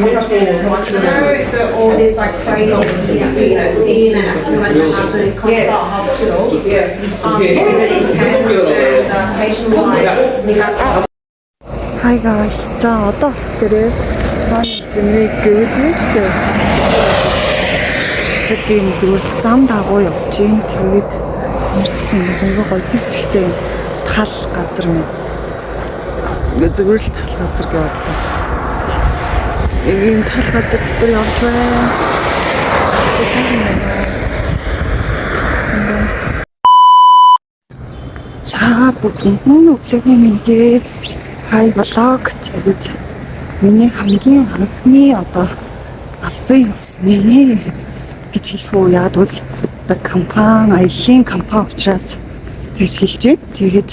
So all this like crazy, seeing and accident like happened in Consult Hospital. Really intense and patient-wise, we have. Hi guys. За одоо болохоор хонжмыг гэлээ штэ. Тэгин зүгээр зам дагуу явж гин. Тэгээд ирсэн айгаа гоё тийчтэй тал газар мэн. Ингээ зүгээр л тал газар гэдэг. Энэ тал газар дотор явж байна. За бүгэн өглөөний мэндийг хай блог тэгээд миний хамгийн анхны одоо албан ёсны гэж хэлэх үү яад бол одоо компани аялын компани учраас тэгж хэлж байна. Тэгээд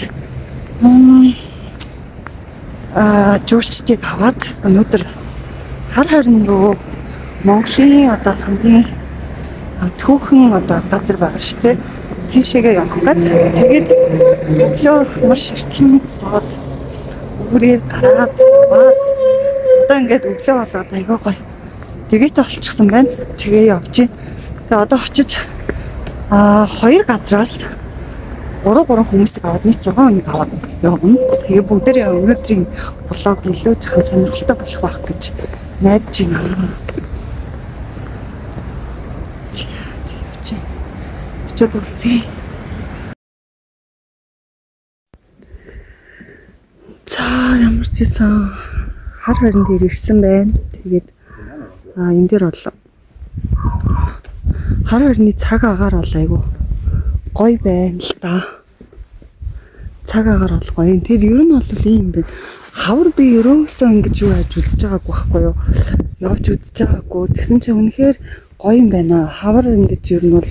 жуулчдыг аваад өнөөдөр хар харин руу Монголын одоо хамгийн түүхэн одоо газар байгаа шүү дээ. Тийшээгээ явах гэдэг. Тэгээд өглөө маш эртлэн соод үрээр гараад одоо ингээд өглөө болоод айгаа гоё. Тэгээд олчихсан байна. Тэгээ явж байна. Тэгээ одоо очиж хоёр газраас 3 хүмүүсийг аваад нийт 6 хүнийг аваад явна. Тэгээ бүгдээрээ өнөөдрийн блог илүү жоохон сонирхолтой болох байх гэж найдаж байна. Чөтгөл зээ. За ямар ч юм хар харин дээр ирсэн байна. Тэгээд энэ дээр бол хар харины цаг агаар бол айгу гоё байна л да. Цаг агаар бол гоё. Тэр ер нь бол ийм байна. Хавар би ерөөсөө ингэж юу яаж үзэж байгаагүй байхгүй юу? Явж үзэж байгаагүй. Тэгсэн чинь үнэхээр гоё юм байна. Хавар ингэж ер нь бол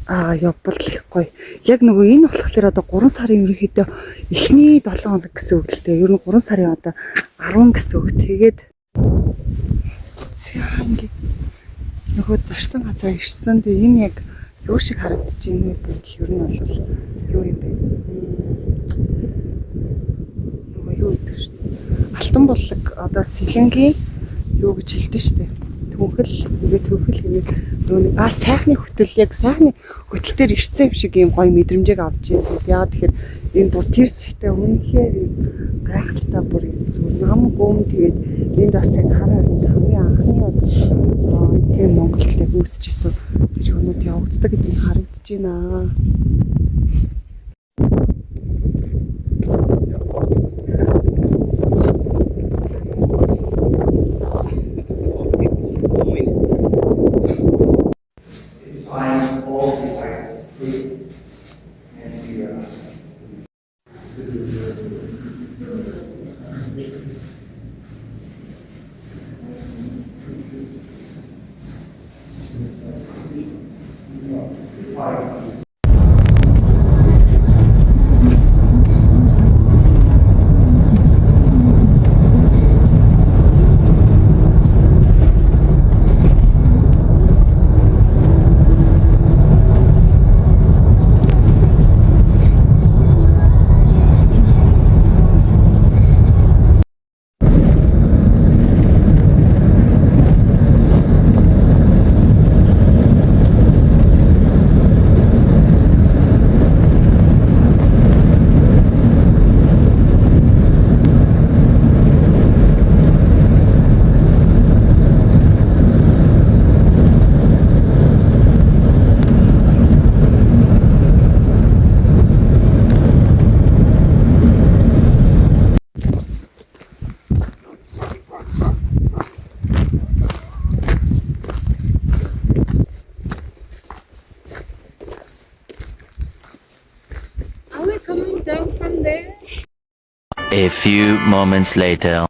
явбал их гоё. Яг нөгөө энэ болохоор одоо 3 сарын ерөнхийдөө эхний 7 хоног гэсэн үг л дээ. Ер нь 3 сарын одоо 10 гэсэн үг. Тэгээд ингэ нөгөө зарсан газар ирсэн. Тэгээ энэ яг юу шиг харагдаж байна вэ гэвэл ер нь бол юу юм бэ? Нөгөө юу гэдэг шүү дээ. Алтан буллаг одоо сэлэнгийн юу гэж хэлдэг шүү дээ. Түүхэл хэвээр нөгөө сайхны хөтөл яг сайхны хөтөл дээр ирсэн юм шиг юм гоё мэдрэмжийг авч байна. Яа тэгэхээр энэ бүр тэр чигтээ үнэхээр гайхалтай бүр зүгээр нам гүм тэгээд энд бас яг хараа хамгийн анхны тийм Монголд яг үүсчихсэн тэр юмуд явагддаг гэдгийг харагдаж байна. A few moments later.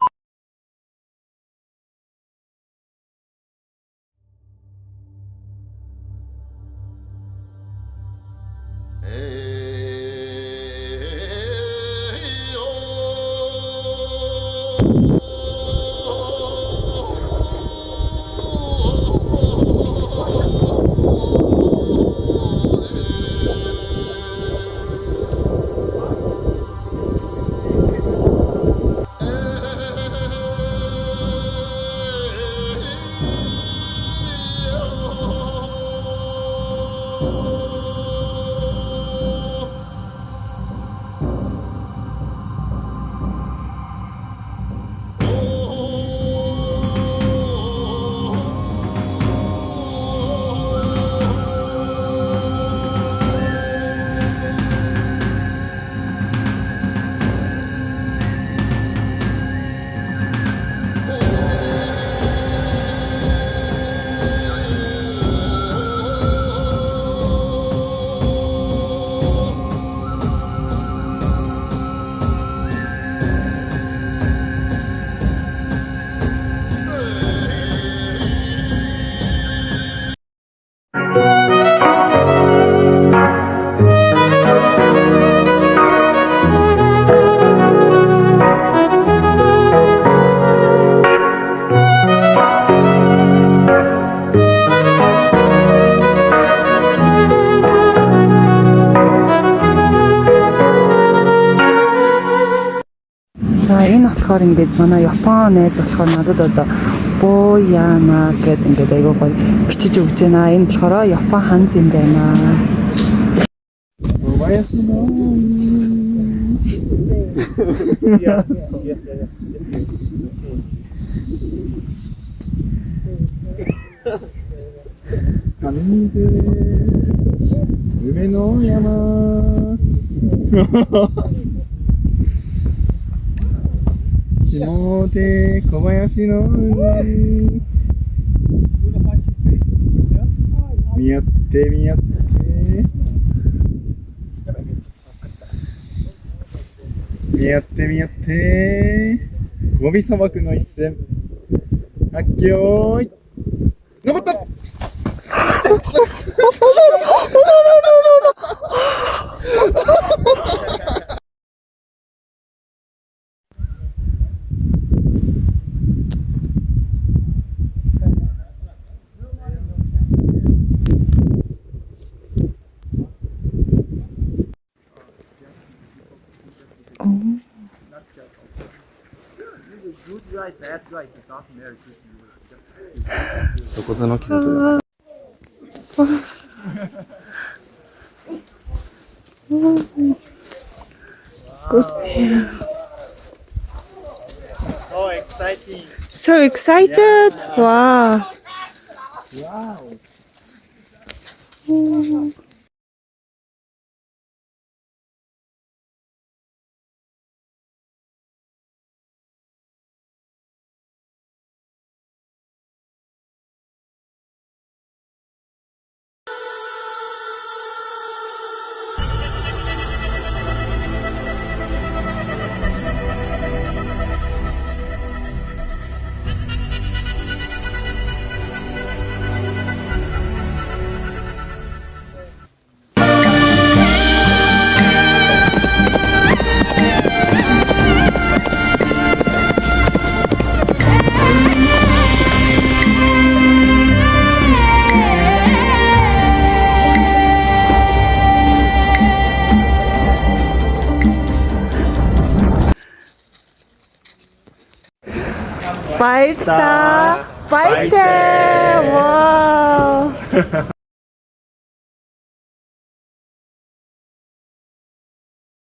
болохоор ингээд манай Япон найз болохоор надад одоо Бояна гэдэг ингээд айгуу гоё бичиж өгч байна. Энэ болохоор Япон ханз юм байна. Shimote Kobayashi no umi. Miyatte miyatte. Miyatte miyatte. Gobi sabaku no isen. Hakkyo. Nobotta. Good guy, bad guy, it doesn't matter. So exciting! So excited! Wow! Wow! Five star! Wow!